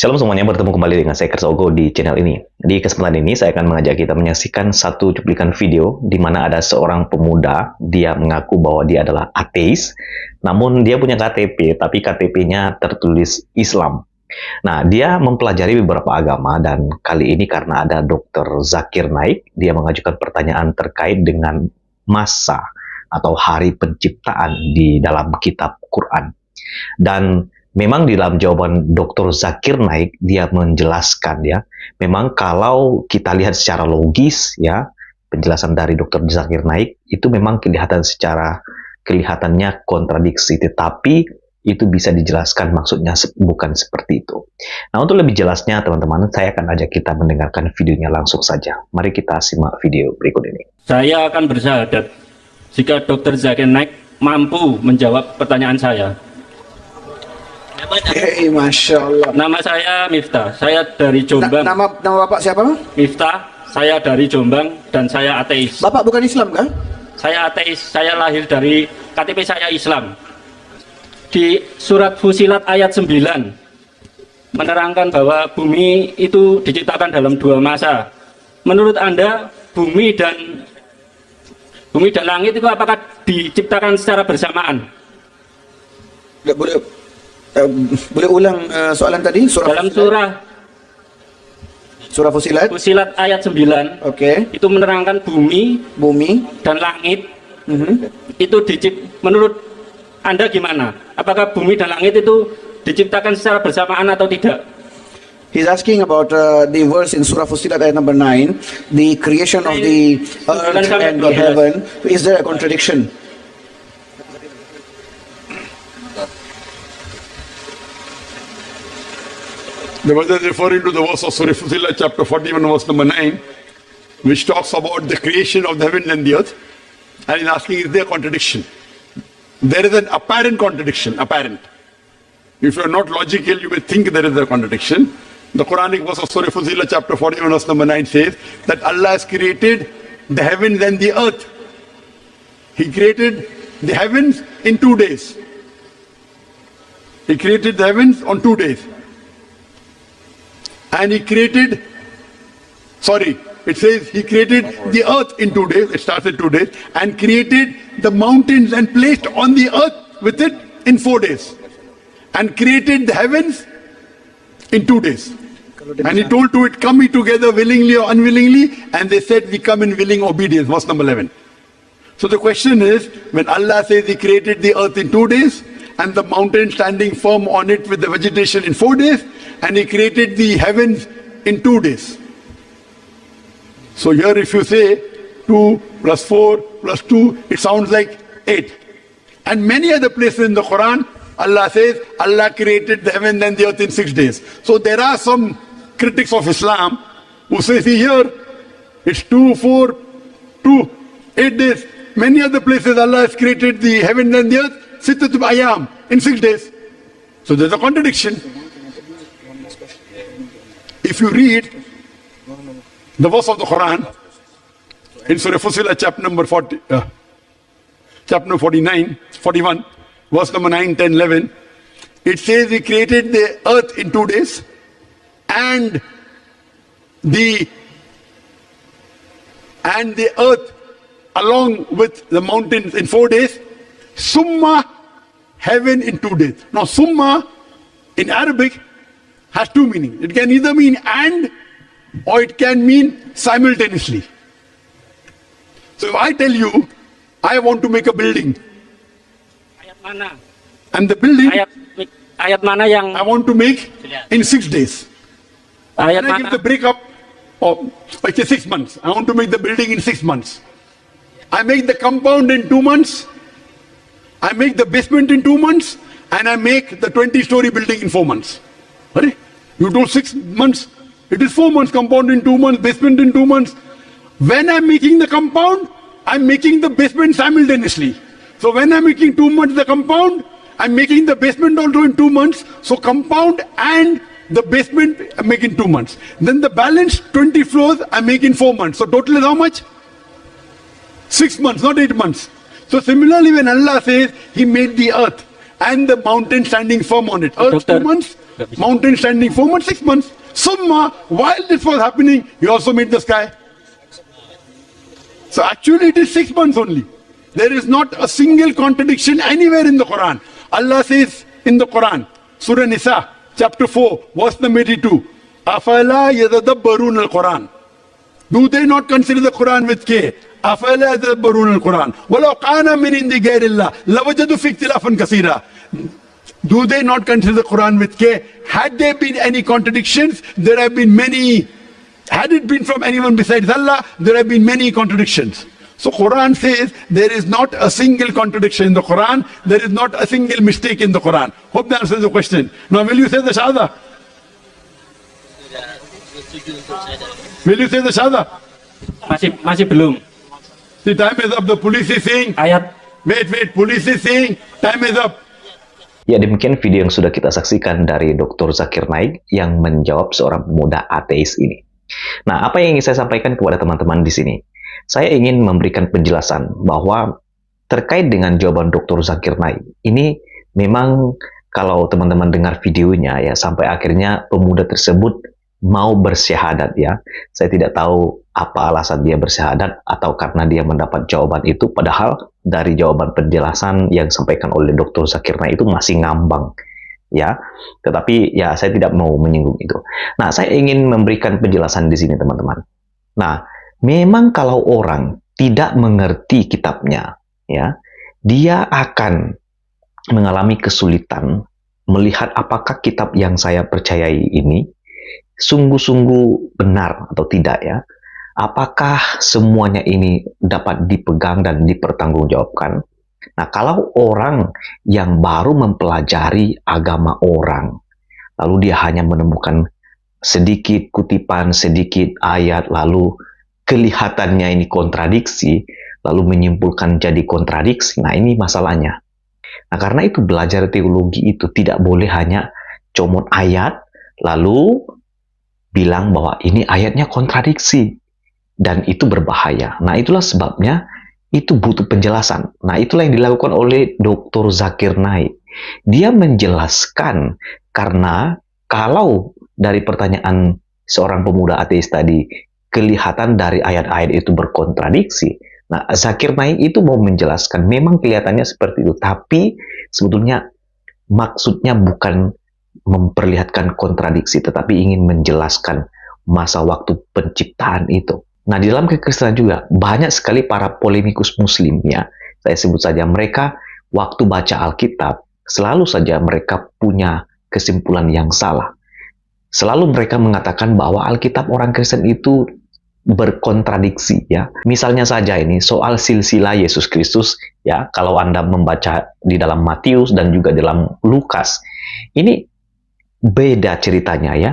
Shalom semuanya, bertemu kembali dengan saya Kersogo di channel ini. Di kesempatan ini saya akan mengajak kita menyaksikan satu cuplikan video di mana ada seorang pemuda, dia mengaku bahwa dia adalah ateis, namun dia punya KTP, tapi KTP-nya tertulis Islam. Nah, dia mempelajari beberapa agama dan kali ini karena ada Dr. Zakir Naik, dia mengajukan pertanyaan terkait dengan masa atau hari penciptaan di dalam kitab Quran. Dan memang di dalam jawaban Dr. Zakir Naik, dia menjelaskan ya, memang kalau kita lihat secara logis ya, penjelasan dari Dr. Zakir Naik itu memang kelihatannya kontradiksi, tetapi itu bisa dijelaskan maksudnya bukan seperti itu. Nah, untuk lebih jelasnya teman-teman, saya akan ajak kita mendengarkan videonya langsung saja. Mari kita simak video berikut ini. Saya akan bersyahadat jika Dr. Zakir Naik mampu menjawab pertanyaan saya. Masya Allah. Nama saya Miftah, saya dari Jombang. Nama Bapak siapa? Miftah, saya dari Jombang dan saya ateis. Bapak bukan Islam kan? Saya ateis, saya lahir dari KTP saya Islam. Di surat Fusilat ayat 9 menerangkan bahwa bumi itu diciptakan dalam dua masa. Menurut Anda, bumi dan langit itu apakah diciptakan secara bersamaan? Boleh ulang soalan tadi? Dalam surah Fusilat ayat 9, Oke. itu menerangkan bumi dan langit itu menurut Anda gimana? Apakah bumi dan langit itu diciptakan secara bersamaan atau tidak? He's asking about the verse in Surah Fusilat ayat number 9, the creation of the earth and the heaven. Is there a contradiction? The brother is referring to the verse of Surah Fusilat chapter 41 verse number 9, which talks about the creation of the heaven and the earth, and he's asking, is there a contradiction? There is an apparent contradiction, apparent. If you are not logical, you may think there is a contradiction. The Quranic verse of Surah Fusilat chapter 41 verse number 9 says that Allah has created the heavens and the earth. He created the heavens in 2 days. He created the heavens on 2 days. And he created, it says he created the earth in 2 days, it starts in 2 days, and created the mountains and placed on the earth with it in 4 days. And created the heavens in 2 days. And he told to it, come ye together willingly or unwillingly, and they said, we come in willing obedience, verse number 11. So the question is, when Allah says he created the earth in 2 days, and the mountain standing firm on it with the vegetation in 4 days, and he created the heavens in 2 days. So here if you say 2 plus 4 plus 2, it sounds like 8. And many other places in the Quran, Allah says, Allah created the heaven and the earth in 6 days. So there are some critics of Islam who say, see here, it's 2, 4, 2, 8 days. Many other places Allah has created the heaven and the earth, Sittatu Ayyam, in 6 days. So there's a contradiction. If you read the verse of the Quran in Surah Fusilat chapter number 41, verse number 9, 10, 11, it says he created the earth in 2 days and the earth along with the mountains in 4 days, summa, heaven in 2 days. Now summa in Arabic has two meanings. It can either mean and, or it can mean simultaneously. So if I tell you, I want to make a building, Ayat mana? and the building Ayat mana yang I want to make in 6 days. ayat And I give mana? the breakup of, let's say 6 months. I want to make the building in 6 months. I make the compound in 2 months. I make the basement in 2 months. And I make the 20-story building in 4 months. Right? You do 6 months. It is 4 months, compound in 2 months, basement in 2 months. When I'm making the compound, I'm making the basement simultaneously. So when I'm making 2 months the compound, I'm making the basement also in 2 months. So compound and the basement I'm making 2 months. Then the balance 20 floors I'm making 4 months. So total is how much? 6 months, not 8 months. So similarly, when Allah says He made the earth and the mountain standing firm on it, earth 2 months, Mountain standing 4 months, 6 months. Summa, while this was happening, he also made the sky. So actually it is 6 months only. There is not a single contradiction anywhere in the Quran. Allah says in the Quran, Surah Nisa, chapter 4, verse number 82, Afala yadadabbarun al-Quran. Do they not consider the Quran with care? Afala yadadabbarun al-Quran. Walau qana min indi ghairillah, lawajadu fi ikhtilafan kaseera. Do they not consider the Quran with care? Had there been any contradictions, there have been many. Had it been from anyone besides Allah, there have been many contradictions. So Quran says there is not a single contradiction in the Quran. There is not a single mistake in the Quran. Hope that answers the question. Now will you say the Shahada? Will you say the Shahada? Masih belum. The time is up. The police is saying, Ayat wait, police is saying, time is up. Ya, demikian video yang sudah kita saksikan dari Dr. Zakir Naik yang menjawab seorang pemuda ateis ini. Nah, apa yang ingin saya sampaikan kepada teman-teman di sini? Saya ingin memberikan penjelasan bahwa terkait dengan jawaban Dr. Zakir Naik, ini memang kalau teman-teman dengar videonya ya, sampai akhirnya pemuda tersebut mau bersyahadat ya. Saya tidak tahu apa alasan dia bersyahadat atau karena dia mendapat jawaban itu, padahal dari jawaban penjelasan yang disampaikan oleh Dr. Zakir Naik itu masih ngambang ya. Tetapi ya saya tidak mau menyinggung itu. Nah, saya ingin memberikan penjelasan di sini teman-teman. Nah, memang kalau orang tidak mengerti kitabnya ya, dia akan mengalami kesulitan melihat apakah kitab yang saya percayai ini sungguh-sungguh benar atau tidak ya. Apakah semuanya ini dapat dipegang dan dipertanggungjawabkan? Nah, kalau orang yang baru mempelajari agama orang, lalu dia hanya menemukan sedikit kutipan, sedikit ayat, lalu kelihatannya ini kontradiksi, lalu menyimpulkan jadi kontradiksi, nah ini masalahnya. Nah, karena itu belajar teologi itu tidak boleh hanya comot ayat, lalu bilang bahwa ini ayatnya kontradiksi. Dan itu berbahaya. Nah, itulah sebabnya itu butuh penjelasan. Nah, itulah yang dilakukan oleh Dr. Zakir Naik. Dia menjelaskan karena kalau dari pertanyaan seorang pemuda ateis tadi, kelihatan dari ayat-ayat itu berkontradiksi. Nah, Zakir Naik itu mau menjelaskan, memang kelihatannya seperti itu. Tapi sebetulnya maksudnya bukan memperlihatkan kontradiksi, tetapi ingin menjelaskan masa waktu penciptaan itu. Nah, di dalam kekristenan juga banyak sekali para polemikus muslim ya. Saya sebut saja mereka waktu baca Alkitab selalu saja mereka punya kesimpulan yang salah. Selalu mereka mengatakan bahwa Alkitab orang Kristen itu berkontradiksi ya. Misalnya saja ini soal silsilah Yesus Kristus ya, kalau Anda membaca di dalam Matius dan juga dalam Lukas, ini beda ceritanya ya.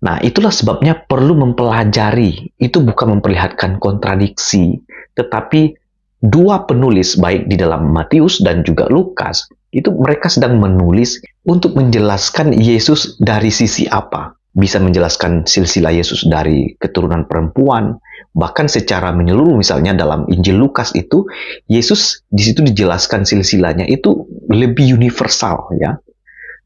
Nah, itulah sebabnya perlu mempelajari. Itu bukan memperlihatkan kontradiksi, tetapi dua penulis baik di dalam Matius dan juga Lukas, itu mereka sedang menulis untuk menjelaskan Yesus dari sisi apa. Bisa menjelaskan silsilah Yesus dari keturunan perempuan, bahkan secara menyeluruh misalnya dalam Injil Lukas itu, Yesus di situ dijelaskan silsilahnya itu lebih universal ya.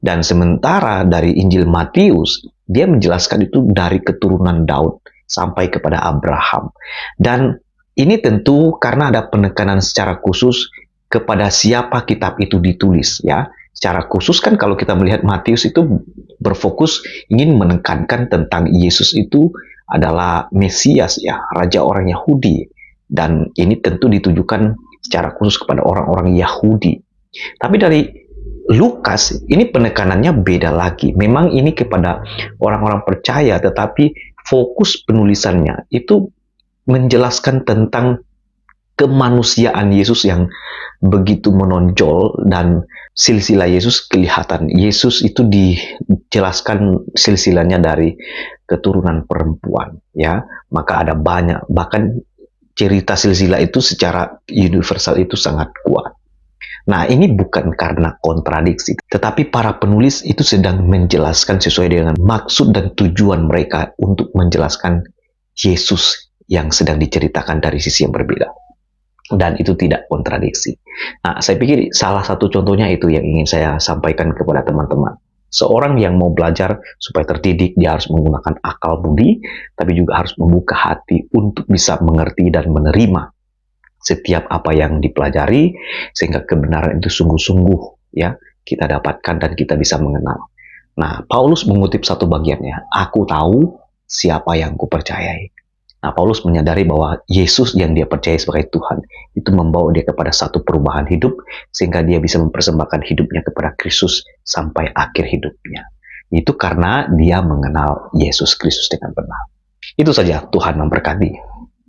Dan sementara dari Injil Matius, dia menjelaskan itu dari keturunan Daud sampai kepada Abraham. Dan ini tentu karena ada penekanan secara khusus kepada siapa kitab itu ditulis ya. Secara khusus kan kalau kita melihat Matius itu berfokus ingin menekankan tentang Yesus itu adalah Mesias ya, raja orang Yahudi. Dan ini tentu ditujukan secara khusus kepada orang-orang Yahudi. Tapi dari Lukas ini penekanannya beda lagi. Memang ini kepada orang-orang percaya, tetapi fokus penulisannya itu menjelaskan tentang kemanusiaan Yesus yang begitu menonjol, dan silsilah Yesus kelihatan. Yesus itu dijelaskan silsilahnya dari keturunan perempuan ya. Maka ada banyak, bahkan cerita silsilah itu secara universal itu sangat kuat. Nah, ini bukan karena kontradiksi, tetapi para penulis itu sedang menjelaskan sesuai dengan maksud dan tujuan mereka untuk menjelaskan Yesus yang sedang diceritakan dari sisi yang berbeda. Dan itu tidak kontradiksi. Nah, saya pikir salah satu contohnya itu yang ingin saya sampaikan kepada teman-teman. Seorang yang mau belajar supaya terdidik, dia harus menggunakan akal budi, tapi juga harus membuka hati untuk bisa mengerti dan menerima setiap apa yang dipelajari, sehingga kebenaran itu sungguh-sungguh ya kita dapatkan dan kita bisa mengenal. Nah, Paulus mengutip satu bagiannya, aku tahu siapa yang kupercayai. Nah, Paulus menyadari bahwa Yesus yang dia percaya sebagai Tuhan itu membawa dia kepada satu perubahan hidup sehingga dia bisa mempersembahkan hidupnya kepada Kristus sampai akhir hidupnya. Itu karena dia mengenal Yesus Kristus dengan benar. Itu saja, Tuhan memberkati.